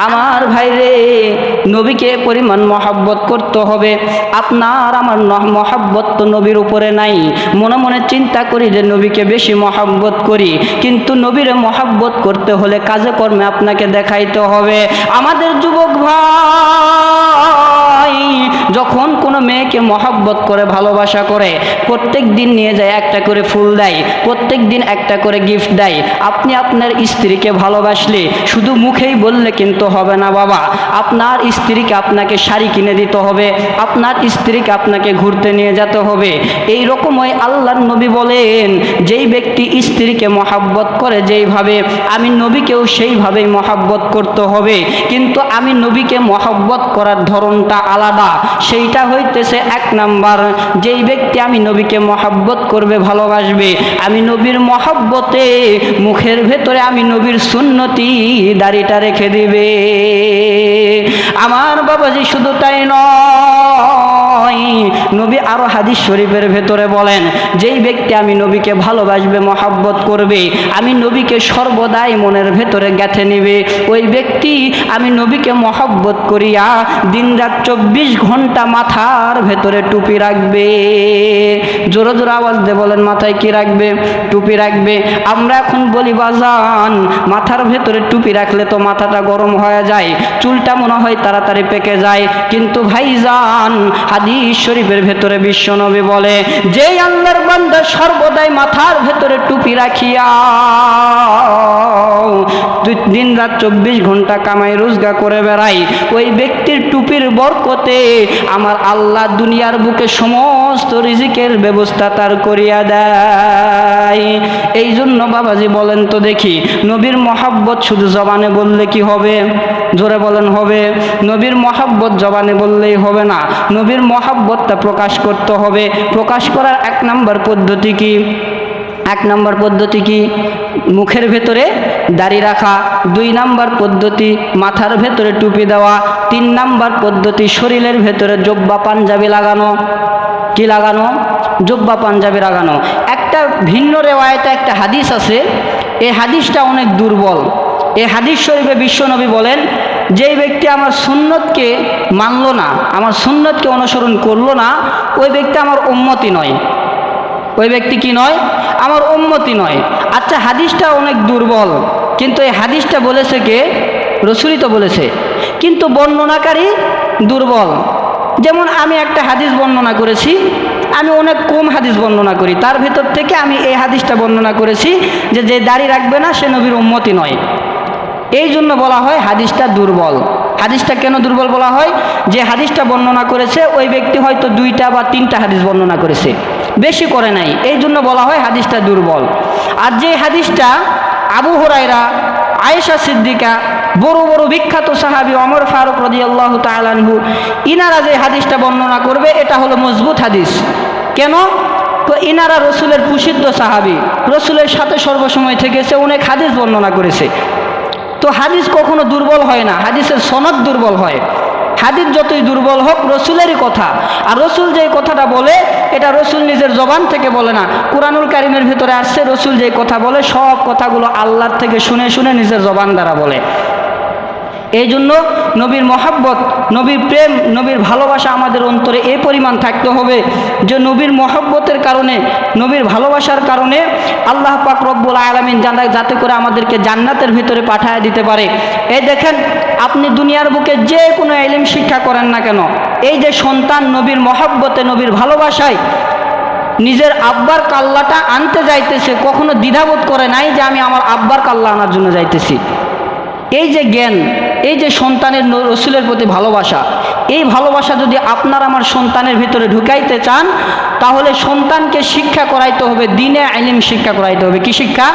আমার ভাইরে, নবীকে পরিমাণ মহব্বত করতে হবে। আপনার আমার মহব্বত তো নবীর উপরে নাই। মনে মনে চিন্তা করি যে নবীকে বেশি মহব্বত করি, কিন্তু নবীরে মহব্বত করতে হলে কাজে কর্মে আপনাকে দেখাইতে হবে। আমাদের যুবক ভাই যখন কোনো মেয়েকে মহব্বত করে, ভালোবাসা করে, প্রত্যেক দিন নিয়ে যায় একটা করে ফুল দেয়, প্রত্যেক দিন একটা করে গিফট দেয়। আপনি আপনার স্ত্রীকে ভালোবাসলে শুধু মুখেই বললে কিন্তু হবে না বাবা। আপনার স্ত্রীকে আপনাকে শাড়ি কিনে দিতে হবে, আপনার স্ত্রীকে আপনাকে ঘুরতে নিয়ে যেতে হবে। এই রকমই আল্লাহর নবী বলেন, যেই ব্যক্তি স্ত্রীকে মহব্বত করে যেইভাবে, আমি নবীকেও সেইভাবেই মহব্বত করতে হবে। কিন্তু আমি নবীকে মহব্বত করার ধরনটা আলাদা। সেইটা হইতেছে 1 নাম্বার, যেই ব্যক্তি আমি নবীকে মহব্বত করবে, ভালোবাসবে, আমি নবীর মহব্বতে মুখের ভেতরে আমি নবীর সুন্নতি দাড়িটা রেখে দিবে। আমার বাবাজি শুধু তাই নয়, নবী আরো হাদিস শরীফের ভেতরে বলেন, যেই ব্যক্তি আমি নবীকে ভালোবাসবে, মহব্বত করবে, আমি নবীকে সর্বদাই মনের ভেতরে গেঁথে নিবে, ওই ব্যক্তি আমি নবীকে মহব্বত করিয়া দিনরাত 24 ঘন্টা মাথার ভেতরে টুপি রাখবে। জোরে জোরে আওয়াজ দিয়ে বলেন, মাথায় কি রাখবে? টুপি রাখবে। আমরা এখন বলি বাজান, মাথার ভেতরে টুপি রাখলে তো মাথাটা গরম হয়ে যায়, চুলটা মনে হয় তাড়াতাড়ি পেকে যায়। কিন্তু ভাইজান, হাদিস শরীফের ভেতরে বিশ্বনবী বলে, যে আল্লাহর বান্দা সর্বদাই মাথার ভেতরে টুপি রাখিয়া দিন রাত 24 ঘন্টা কামাই রোজগার করে বেড়াই, ওই ব্যক্তির টুপির বরকতে আমার আল্লাহ দুনিয়ার বুকে সমস্ত রিজিকের ব্যবস্থা তার করিয়া দেয়। এই জন্য বাবাজি বলেন তো দেখি, নবীর মহব্বত শুধু জবানে বললে কি হবে? জোরে বলেন, হবে? নবীর মহব্বত জবানে বললেই হবে না, নবীর মহব্বতটা প্রকাশ করতে হবে। প্রকাশ করার 1 নাম্বার পদ্ধতি কি? 1 নাম্বার পদ্ধতি কি? মুখের ভেতরে দাড়ি রাখা। 2 নাম্বার পদ্ধতি মাথার ভেতরে টুপি দেওয়া। 3 নাম্বার পদ্ধতি শরীরের ভেতরে জব্বা পাঞ্জাবি লাগানো। কি লাগানো? জব্বা পাঞ্জাবি লাগানো। একটা ভিন্ন রেওয়ায়েতে একটা হাদিস আছে, এই হাদিসটা অনেক দুর্বল। এই হাদিস শরীফে বিশ্বনবী বলেন, যেই ব্যক্তি আমার সুন্নতকে মানলো না, আমার সুন্নতকে অনুসরণ করলো না, ওই ব্যক্তি আমার উম্মতি নয়। ওই ব্যক্তি কি নয়? আমার উম্মতি নয়। আচ্ছা, হাদিসটা অনেক দুর্বল, কিন্তু এই হাদিসটা বলেছে কে? রাসূলই তো বলেছে, কিন্তু বর্ণনাকারী দুর্বল। যেমন আমি একটা হাদিস বর্ণনা করেছি, আমি অনেক কম হাদিস বর্ণনা করি, তার ভেতর থেকে আমি এই হাদিসটা বর্ণনা করেছি যে যে দাড়ি রাখবে না সে নবীর উম্মতি নয়। এই জন্য বলা হয় হাদিসটা দুর্বল। হাদিসটা কেন দুর্বল বলা হয়? যে হাদিসটা বর্ণনা করেছে ওই ব্যক্তি হয়তো 2টা বা 3টা হাদিস বর্ণনা করেছে, বেশি করে নাই, এই জন্য বলা হয় হাদিসটা দুর্বল। আর যে হাদিসটা আবু হুরায়রা, আয়েশা সিদ্দিকা, বড় বড় বিখ্যাত সাহাবী ওমর ফারুক রাদিয়াল্লাহু তাআলা আনহু, ইনারা যে হাদিসটা বর্ণনা করবে এটা হলো মজবুত হাদিস। কেন? তো ইনারা রসুলের প্রসিদ্ধ সাহাবী, রসুলের সাথে সর্বসময় থেকেছে, অনেক হাদিস বর্ণনা করেছে। তো হাদিস কখনো দুর্বল হয় না, হাদিসের সনদ দুর্বল হয়। হাদিস যতই দুর্বল হোক, রসুলেরই কথা, আর রসুল যে কথাটা বলে এটা রসুল নিজের জবান থেকে বলে না, কুরআনুল কারীমের ভিতরে আসছে রসুল যে কথা বলে সব কথাগুলো আল্লাহর থেকে শুনে শুনে নিজের জবান দ্বারা বলে। এই জন্য নবীর মহব্বত, নবীর প্রেম, নবীর ভালোবাসা আমাদের অন্তরে এই পরিমাণ থাকতে হবে যে নবীর মহব্বতের কারণে, নবীর ভালোবাসার কারণে আল্লাহ পাক রব্বুল আলামিন যাতে করে আমাদেরকে জান্নাতের ভিতরে পাঠায় দিতে পারে। এই দেখেন, আপনি দুনিয়ার বুকে যে কোনো ইলম শিক্ষা করেন না কেন, এই যে সন্তান নবীর মহব্বতে, নবীর ভালোবাসায় নিজের আব্বার কাল্লাটা আনতে যাইতেছে, কখনো দ্বিধাবোধ করে নাই যে আমি আমার আব্বার কাল্লা আনার জন্য যাইতেছি। এই যে জ্ঞান, এই যে সন্তানের রসুলের প্রতি ভালোবাসা, এই ভালোবাসা যদি আপনার আমার সন্তানের ভিতরে ঢুকাইতে চান, তাহলে সন্তানকে শিক্ষা করাইতে হবে, দ্বীনে ইলম শিক্ষা করাইতে হবে। কি শিক্ষা?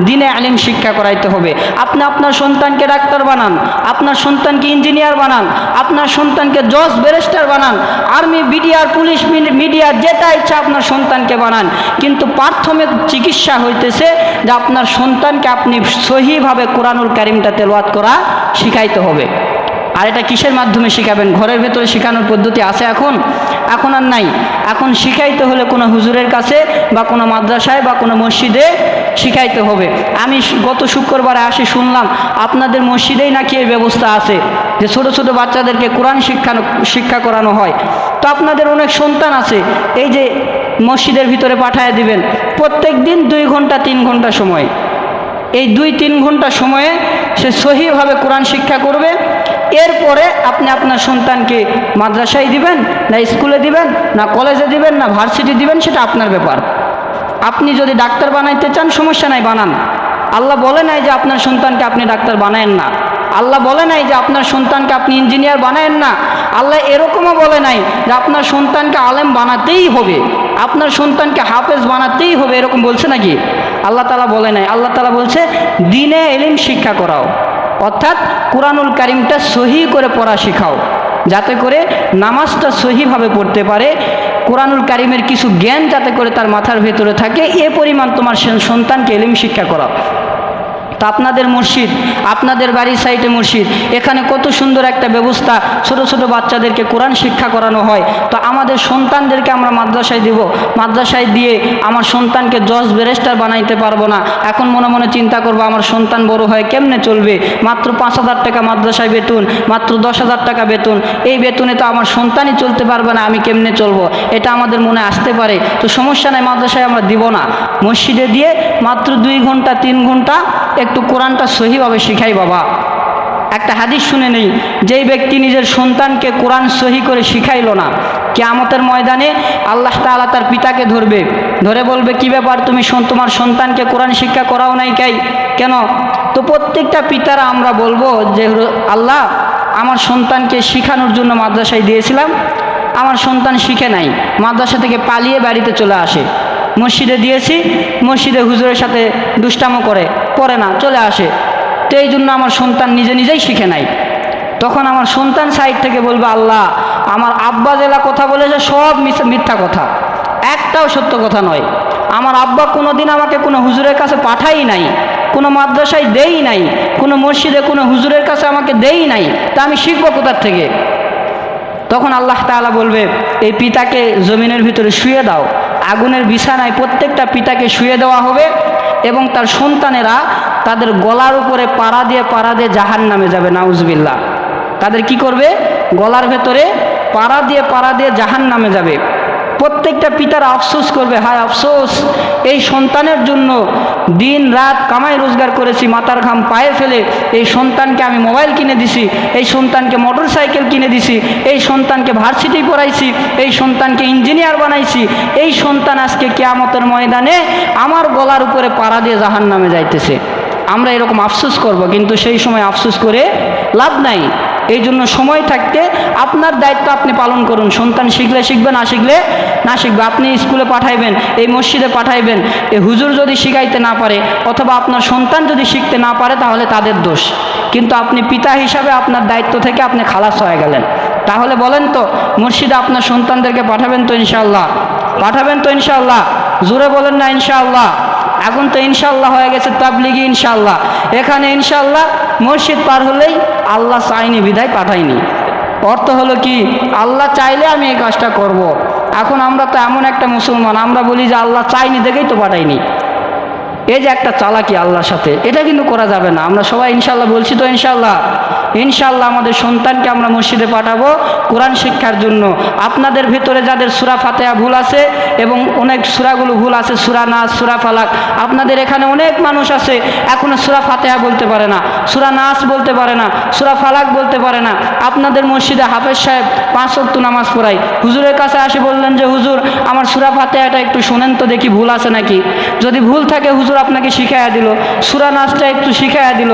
দ্বীনে ইলম শিক্ষা করাইতে হবে। আপনি আপনার সন্তানকে ডাক্তার বানান, আপনার সন্তানকে ইঞ্জিনিয়ার বানান, আপনার সন্তানকে জজ ব্যারিস্টার বানান, আর্মি, বিডিআর, পুলিশ, মিডিয়া, যেটা ইচ্ছা আপনার সন্তানকে বানান, কিন্তু প্রাথমিক চিকিৎসা হইতেছে যে আপনার সন্তানকে আপনি সহিভাবে কোরআনুল কারীমটা তেলাওয়াত করা শিখাইতে হবে। আর এটা কিসের মাধ্যমে শিখাবেন? ঘরের ভেতরে শেখানোর পদ্ধতি আছে এখন আর নাই। এখন শিখাইতে হলে কোনো হুজুরের কাছে বা কোনো মাদ্রাসায় বা কোনো মসজিদে শিখাইতে হবে। আমি গত শুক্রবারে শুনলাম আপনাদের মসজিদেই নাকি এই ব্যবস্থা আছে যে ছোট ছোট বাচ্চাদেরকে কোরআন শিক্ষা করানো হয়। তো আপনাদের অনেক সন্তান আছে, এই যে মসজিদের ভিতরে পাঠিয়ে দিবেন, প্রত্যেক দিন 2 ঘন্টা 3 ঘন্টা সময়, এই 2-3 ঘন্টা সময়ে সে সহিভাবে কোরআন শিক্ষা করবে। এরপরে আপনি আপনার সন্তানকে মাদ্রাসায় দিবেন না স্কুলে দিবেন না কলেজে দিবেন না ভার্সিটি দিবেন, সেটা আপনার ব্যাপার। আপনি যদি ডাক্তার বানাইতে চান সমস্যা নাই, বানান। আল্লাহ বলে নাই যে আপনার সন্তানকে আপনি ডাক্তার বানায়েন না। আল্লাহ বলে নাই যে আপনার সন্তানকে আপনি ইঞ্জিনিয়ার বানায়েন না। আল্লাহ এরকমও বলে নাই যে আপনার সন্তানকে আলেম বানাতেই হবে, আপনার সন্তানকে হাফেজ বানাতেই হবে, এরকম বলছে নাকি? আল্লাহ তাআলা বলে নাই। আল্লাহ তাআলা বলছে দ্বীনে ইলম শিক্ষা করাও, অর্থাৎ কোরআনুল কারীমটা সহি করে পড়া শেখাও, যাতে করে নামাজটা সহিভাবে পড়তে পারে, কোরআনুল কারীমের কিছু জ্ঞান যাতে করে তার মাথার ভেতরে থাকে, এ পরিমাণ তোমার সন্তানকে ইলম শিক্ষা করাও। তা আপনাদের মসজিদ, আপনাদের বাড়ির সাইডে মসজিদ, এখানে কত সুন্দর একটা ব্যবস্থা, ছোট ছোট বাচ্চাদেরকে কোরআন শিক্ষা করানো হয়। তো আমাদের সন্তানদেরকে আমরা মাদ্রাসায় দিব, মাদ্রাসায় দিয়ে আমার সন্তানকে জজ ব্যারিস্টার বানাইতে পারবো না। এখন মনে মনে চিন্তা করবো আমার সন্তান বড় হয় কেমনে চলবে, মাত্র 5,000 টাকা মাদ্রাসায় বেতন, মাত্র 10,000 টাকা বেতন, এই বেতনে তো আমার সন্তানই চলতে পারবে না, আমি কেমনে চলবো, এটা আমাদের মনে আসতে পারে। তো সমস্যা নাই, মাদ্রাসায় আমরা দিব না, মসজিদে দিয়ে মাত্র 2 ঘন্টা 3 ঘন্টা একটু কোরআনটা সহিভাবে শিখাই। বাবা, একটা হাদিস শুনে নেই, যেই ব্যক্তি নিজের সন্তানকে কোরআন সহি করে শিখাইল না, কিয়ামতের ময়দানে আল্লাহ তাআলা তার পিতাকে ধরে বলবে কি ব্যাপার, তুমি তোমার সন্তানকে কোরআন শিক্ষা করাও নাই কেন? তো প্রত্যেকটা পিতারা আমরা বলবো যে আল্লাহ, আমার সন্তানকে শিখানোর জন্য মাদ্রাসায় দিয়েছিলাম, আমার সন্তান শিখে নাই, মাদ্রাসা থেকে পালিয়ে বাড়িতে চলে আসে। মসজিদে দিয়েছি, মসজিদে হুজুরের সাথে দুষ্টামো করে, পড়ে না, চলে আসে। তো এই জন্য আমার সন্তান নিজেই শিখে নাই। তখন আমার সন্তান সাইড থেকে বলবে আল্লাহ, আমার আব্বা যেলা কথা বলেছে সব মিথ্যা কথা, একটাও সত্য কথা নয়। আমার আব্বা কোনোদিন আমাকে কোনো হুজুরের কাছে পাঠাই নাই, কোনো মাদ্রাসায় দেই নাই, কোনো মসজিদে কোনো হুজুরের কাছে আমাকে দেই নাই, তা আমি শিখবো কোথার থেকে? তখন আল্লাহ তাআলা বলবে এই পিতাকে জমিনের ভিতরে শুয়ে দাও, আগুনের বিছানায় প্রত্যেকটা পিতাকে শুয়ে দেওয়া হবে, এবং তার সন্তানেরা তাদের গলার উপরে পাড়া দিয়ে জাহান্নামে যাবে। নাউজুবিল্লাহ। তাদের কি করবে? গলার ভেতরে পাড়া দিয়ে জাহান্নামে যাবে। প্রত্যেকটা পিতারা আফসোস করবে, হায় আফসোস, এই সন্তানের জন্য দিন রাত কামাই রোজগার করেছি, মাথার ঘাম পায়ে ফেলে এই সন্তানকে আমি মোবাইল কিনে দিছি, এই সন্তানকে মোটর সাইকেল কিনে দিছি, এই সন্তানকে ভার্সিটি পড়াইছি, এই সন্তানকে ইঞ্জিনিয়ার বানাইছি, এই সন্তান আজকে কিয়ামতের ময়দানে আমার গলার উপরে পাড়া দিয়ে জাহান্নামে যাইতেছে। আমরা এরকম আফসোস করব, কিন্তু সেই সময় আফসোস করে লাভ নাই। এই জন্য সময় থাকতে আপনার দায়িত্ব আপনি পালন করুন। সন্তান শিখলে শিখবে, না শিখলে না শিখবে। আপনি স্কুলে পাঠাইবেন, এই মসজিদে পাঠাইবেন, এই হুজুর যদি শিখাইতে না পারে অথবা আপনার সন্তান যদি শিখতে না পারে তাহলে তাদের দোষ, কিন্তু আপনি পিতা হিসাবে আপনার দায়িত্ব থেকে আপনি খালাস হয়ে গেলেন। তাহলে বলেন তো, মসজিদে আপনার সন্তানদেরকে পাঠাবেন তো ইনশাআল্লাহ? পাঠাবেন তো ইনশাআল্লাহ? জোরে বলেন না ইনশাআল্লাহ? এখন তো ইনশাআল্লাহ হয়ে গেছে তাবলিগি ইনশাআল্লাহ। এখানে ইনশাআল্লাহ মসজিদ পার হলেই আল্লাহ চাইনি বিধায় পাঠাইনি, অর্থ হলো কি, আল্লাহ চাইলে আমি এই কাজটা করব। এখন আমরা তো এমন একটা মুসলমান, আমরা বলি যে আল্লাহ চাইনি দেখেই তো পাঠাইনি। এই যে একটা চালাকি আল্লাহর সাথে, এটা কিন্তু করা যাবে না। আমরা সবাই ইনশাআল্লাহ বলছি তো ইনশাআল্লাহ? ইনশাআল্লাহ আমাদের সন্তানকে আমরা মসজিদে পাঠাবো কোরআন শিক্ষার জন্য। আপনাদের ভিতরে যাদের সূরা ফাতিহা ভুল আছে এবং অনেক সূরাগুলো ভুল আছে, সূরা নাস, সূরা ফালাক, আপনাদের এখানে অনেক মানুষ আছে এখনো সূরা ফাতিহা বলতে পারে না, সূরা নাস বলতে পারে না, সূরা ফালাক বলতে পারে না। আপনাদের মসজিদে হাফেজ সাহেব 5 ওয়াক্ত নামাজ পড়ায়, হুজুরের কাছে আসে বললেন যে হুজুর আমার সূরা ফাতিহাটা একটু শোনেন তো দেখি ভুল আছে নাকি। যদি ভুল থাকে হুজুর আপনাকে শিখাইয়া দিল, সূরা নাসটা একটু শিখাইয়া দিল।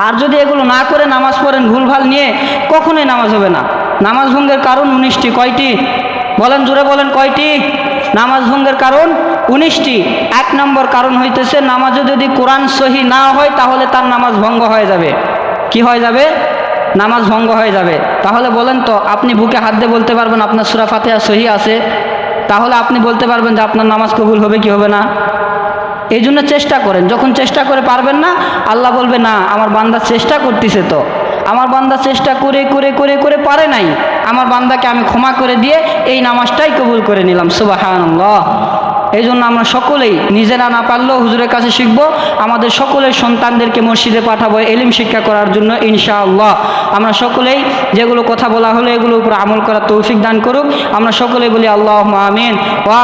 আর যদি এগুলো না করে নামাজ পড়েন ভুলভাল নিয়ে, কখনোই নামাজ হবে না। নামাজ ভঙ্গের কারণ 19টি। কয়টি? বলেন, জোরে বলেন, কয়টি? নামাজ ভঙ্গের কারণ 19টি। 1 নম্বর কারণ হইতেছে নামাজে যদি কোরআন সহি না হয় তাহলে তার নামাজ ভঙ্গ হয়ে যাবে। কি হয়ে যাবে? নামাজ ভঙ্গ হয়ে যাবে। তাহলে বলেন তো, আপনি বুকে হাত দিয়ে বলতে পারবেন আপনার সূরা ফাতিহা সহি আছে? তাহলে আপনি বলতে পারবেন যে আপনার নামাজ কবুল হবে কি হবে না? এই জন্য চেষ্টা করেন। যখন চেষ্টা করে পারবেন না, আল্লাহ বলবে না আমার বান্দা চেষ্টা করতেছে তো, আমার বান্দা চেষ্টা করে করে করে করে পারে নাই, আমার বান্দাকে আমি ক্ষমা করে দিয়ে এই নামাজটাই কবুল করে নিলাম। সুবহানাল্লাহ। এই জন্য আমরা সকলেই নিজেরা না পারলেও হুজুরের কাছে শিখব, আমাদের সকলের সন্তানদেরকে মসজিদে পাঠাবো এলিম শিক্ষা করার জন্য ইনশাআল্লাহ। আমরা সকলেই যেগুলো কথা বলা হলো এগুলোর উপর আমল করার তৌফিক দান করুক। আমরা সকলেই বলি আল্লাহুম্মা আমিন। ওয়া